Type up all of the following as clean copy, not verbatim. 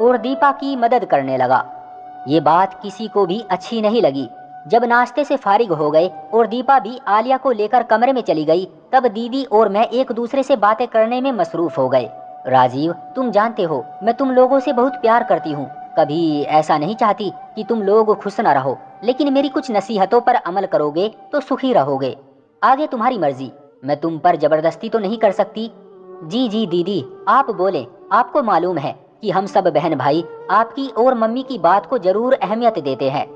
और दीपा की मदद करने लगा। ये बात किसी को भी अच्छी नहीं लगी। जब नाश्ते से फारिग हो गए और दीपा भी आलिया को लेकर कमरे में चली गई, तब दीदी और मैं एक दूसरे से बातें करने में मसरूफ हो गए। राजीव, तुम जानते हो मैं तुम लोगों से बहुत प्यार करती हूँ। कभी ऐसा नहीं चाहती कि तुम लोग खुश न रहो, लेकिन मेरी कुछ नसीहतों पर अमल करोगे तो सुखी रहोगे। आगे तुम्हारी मर्जी, मैं तुम पर जबरदस्ती तो नहीं कर सकती। जी जी दीदी, आप बोले। आपको मालूम है कि हम सब बहन भाई आपकी और मम्मी की बात को जरूर अहमियत देते हैं।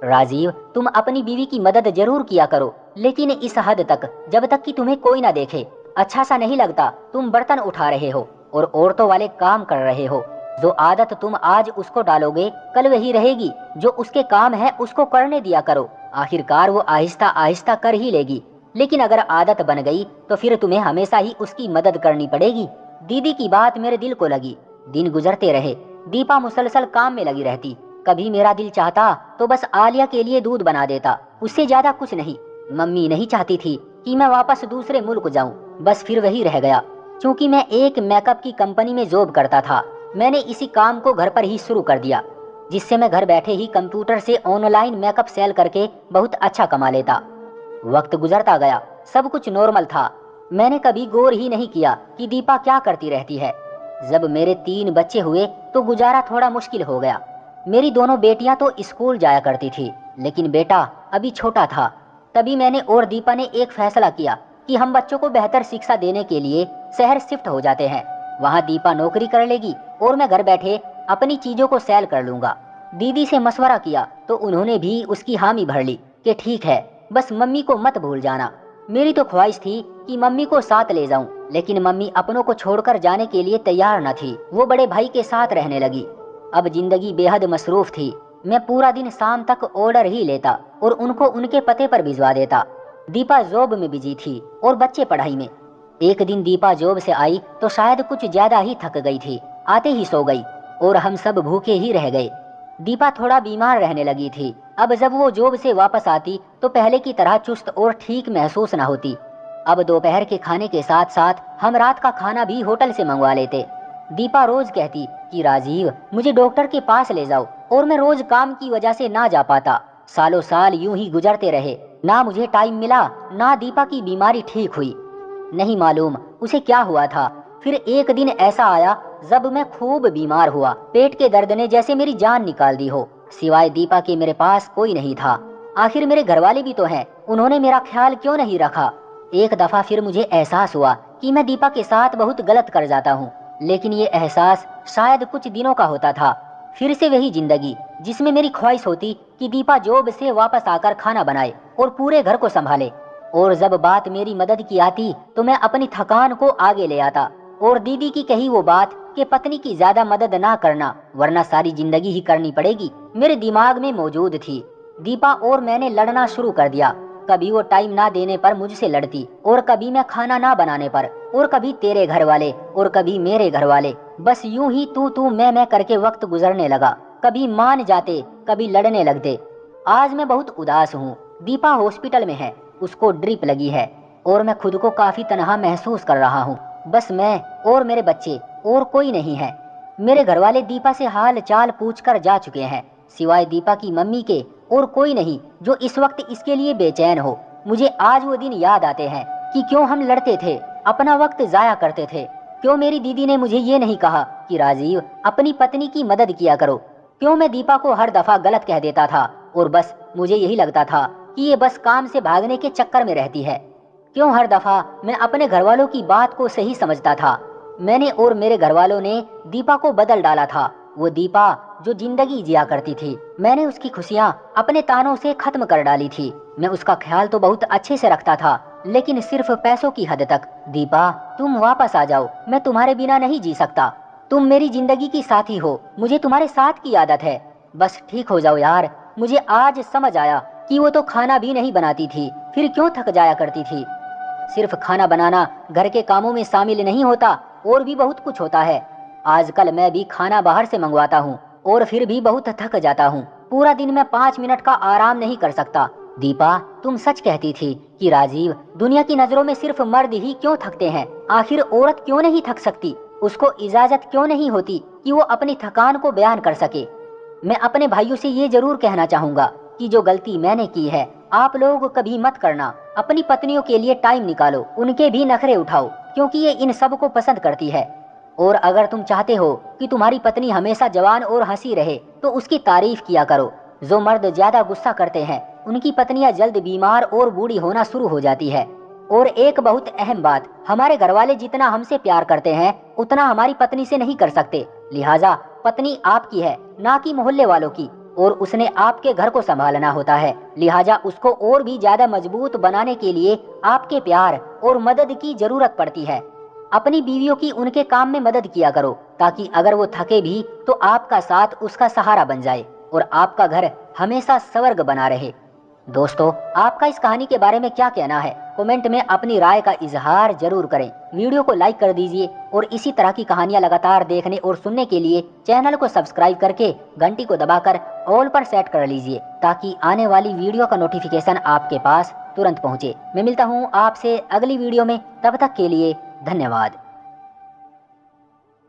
राजीव, तुम अपनी बीवी की मदद जरूर किया करो, लेकिन इस हद तक जब तक कि तुम्हें कोई ना देखे। अच्छा सा नहीं लगता तुम बर्तन उठा रहे हो और औरतों वाले काम कर रहे हो। जो आदत तुम आज उसको डालोगे कल वही रहेगी। जो उसके काम है उसको करने दिया करो, आखिरकार वो आहिस्ता आहिस्ता कर ही लेगी। लेकिन अगर आदत बन गई तो फिर तुम्हें हमेशा ही उसकी मदद करनी पड़ेगी। दीदी की बात मेरे दिल को लगी। दिन गुजरते रहे, दीपा मुसलसल काम में लगी रहती। कभी मेरा दिल चाहता तो बस आलिया के लिए दूध बना देता, उससे ज्यादा कुछ नहीं। मम्मी नहीं चाहती थी कि मैं वापस दूसरे मुल्क जाऊं, बस फिर वही रह गया। क्योंकि मैं एक मेकअप की कंपनी में जॉब करता था, मैंने इसी काम को घर पर ही शुरू कर दिया, जिससे मैं घर बैठे ही कंप्यूटर से ऑनलाइन मेकअप सेल करके बहुत अच्छा कमा लेता। वक्त गुजरता गया, सब कुछ नॉर्मल था। मैंने कभी गौर ही नहीं किया कि दीपा क्या करती रहती है। जब मेरे 3 बच्चे हुए तो गुजारा थोड़ा मुश्किल हो गया। मेरी दोनों बेटियां तो स्कूल जाया करती थी, लेकिन बेटा अभी छोटा था। तभी मैंने और दीपा ने एक फैसला किया कि हम बच्चों को बेहतर शिक्षा देने के लिए शहर शिफ्ट हो जाते हैं। वहाँ दीपा नौकरी कर लेगी और मैं घर बैठे अपनी चीजों को सेल कर लूंगा। दीदी से मशवरा किया तो उन्होंने भी उसकी हामी भर ली कि ठीक है, बस मम्मी को मत भूल जाना। मेरी तो ख्वाहिश थी कि मम्मी को साथ ले जाऊं, लेकिन मम्मी अपनों को छोड़कर जाने के लिए तैयार न थी। वो बड़े भाई के साथ रहने लगी। अब जिंदगी बेहद मसरूफ थी। मैं पूरा दिन शाम तक ऑर्डर ही लेता और उनको उनके पते पर भिजवा देता। दीपा जॉब में बिजी थी और बच्चे पढ़ाई में। एक दिन दीपा जॉब से आई तो शायद कुछ ज्यादा ही थक गई थी, आते ही सो गई और हम सब भूखे ही रह गए। दीपा थोड़ा बीमार रहने लगी थी। अब जब वो जॉब से वापस आती तो पहले की तरह चुस्त और ठीक महसूस न होती। अब दोपहर के खाने के साथ साथ हम रात का खाना भी होटल से मंगवा लेते। दीपा रोज कहती कि राजीव, मुझे डॉक्टर के पास ले जाओ, और मैं रोज काम की वजह से ना जा पाता। सालों साल यूं ही गुजरते रहे, ना मुझे टाइम मिला, ना दीपा की बीमारी ठीक हुई। नहीं मालूम उसे क्या हुआ था। फिर एक दिन ऐसा आया जब मैं खूब बीमार हुआ। पेट के दर्द ने जैसे मेरी जान निकाल दी हो। सिवाय दीपा के मेरे पास कोई नहीं था। आखिर मेरे घरवाले भी तो हैं, उन्होंने मेरा ख्याल क्यों नहीं रखा। एक दफा फिर मुझे एहसास हुआ कि मैं दीपा के साथ बहुत गलत कर जाता हूँ, लेकिन ये एहसास शायद कुछ दिनों का होता था। फिर से वही जिंदगी जिसमें मेरी ख्वाहिश होती कि दीपा जॉब से वापस आकर खाना बनाए और पूरे घर को संभाले। और जब बात मेरी मदद की आती तो मैं अपनी थकान को आगे ले आता और दीदी की कही वो बात कि पत्नी की ज्यादा मदद ना करना वरना सारी जिंदगी ही करनी पड़ेगी मेरे दिमाग में मौजूद थी। दीपा और मैंने लड़ना शुरू कर दिया। कभी वो टाइम ना देने पर मुझसे लड़ती और कभी मैं खाना ना बनाने पर, और कभी तेरे घर वाले और कभी मेरे घर वाले। बस यूं ही तू मैं करके वक्त गुजरने लगा। कभी मान जाते, कभी लड़ने लगते। आज मैं बहुत उदास हूँ। दीपा हॉस्पिटल में है, उसको ड्रिप लगी है और मैं खुद को काफी तनहा महसूस कर रहा हूँ। बस मैं और मेरे बच्चे, और कोई नहीं है। मेरे घरवाले दीपा से हाल चाल पूछकर जा चुके हैं। सिवाय दीपा की मम्मी के और कोई नहीं जो इस वक्त इसके लिए बेचैन हो। मुझे आज वो दिन याद आते हैं कि क्यों हम लड़ते थे, अपना वक्त जाया करते थे। क्यों मेरी दीदी ने मुझे ये नहीं कहा कि राजीव, अपनी पत्नी की मदद किया करो। क्यों मैं दीपा को हर दफा गलत कह देता था और बस मुझे यही लगता था कि ये बस काम से भागने के चक्कर में रहती है। क्यों हर दफा मैं अपने घरवालों की बात को सही समझता था। मैंने और मेरे घरवालों ने दीपा को बदल डाला था। वो दीपा जो जिंदगी जिया करती थी, मैंने उसकी खुशियाँ अपने तानों से खत्म कर डाली थी। मैं उसका ख्याल तो बहुत अच्छे से रखता था, लेकिन सिर्फ पैसों की हद तक। दीपा, तुम वापस आ जाओ, मैं तुम्हारे बिना नहीं जी सकता। तुम मेरी जिंदगी की साथी हो, मुझे तुम्हारे साथ की आदत है। बस ठीक हो जाओ यार। मुझे आज समझ आया कि वो तो खाना भी नहीं बनाती थी, फिर क्यों थक जाया करती थी। सिर्फ खाना बनाना घर के कामों में शामिल नहीं होता, और भी बहुत कुछ होता है। आजकल मैं भी खाना बाहर से मंगवाता हूँ और फिर भी बहुत थक जाता हूँ। पूरा दिन मैं 5 मिनट का आराम नहीं कर सकता। दीपा, तुम सच कहती थी कि राजीव, दुनिया की नजरों में सिर्फ मर्द ही क्यों थकते हैं, आखिर औरत क्यों नहीं थक सकती। उसको इजाजत क्यों नहीं होती कि वो अपनी थकान को बयान कर सके। मैं अपने भाइयों से ये जरूर कहना चाहूंगा कि जो गलती मैंने की है आप लोग कभी मत करना। अपनी पत्नियों के लिए टाइम निकालो, उनके भी नखरे उठाओ, क्योंकि ये इन सब को पसंद करती है। और अगर तुम चाहते हो कि तुम्हारी पत्नी हमेशा जवान और हंसी रहे तो उसकी तारीफ किया करो। जो मर्द ज्यादा गुस्सा करते हैं उनकी पत्नियां जल्द बीमार और बूढ़ी होना शुरू हो जाती है। और एक बहुत अहम बात, हमारे घरवाले जितना हमसे प्यार करते हैं उतना हमारी पत्नी से नहीं कर सकते। लिहाजा पत्नी आपकी है, ना कि मोहल्ले वालों की, और उसने आपके घर को संभालना होता है। लिहाजा उसको और भी ज्यादा मजबूत बनाने के लिए आपके प्यार और मदद की जरूरत पड़ती है। अपनी बीवियों की उनके काम में मदद किया करो, ताकि अगर वो थके भी तो आपका साथ उसका सहारा बन जाए और आपका घर हमेशा स्वर्ग बना रहे। दोस्तों, आपका इस कहानी के बारे में क्या कहना है? कमेंट में अपनी राय का इजहार जरूर करें। वीडियो को लाइक कर दीजिए और इसी तरह की कहानियां लगातार देखने और सुनने के लिए चैनल को सब्सक्राइब करके घंटी को दबाकर ऑल पर सेट कर लीजिए, ताकि आने वाली वीडियो का नोटिफिकेशन आपके पास तुरंत पहुंचे। मैं मिलता हूं आपसे अगली वीडियो में, तब तक के लिए धन्यवाद।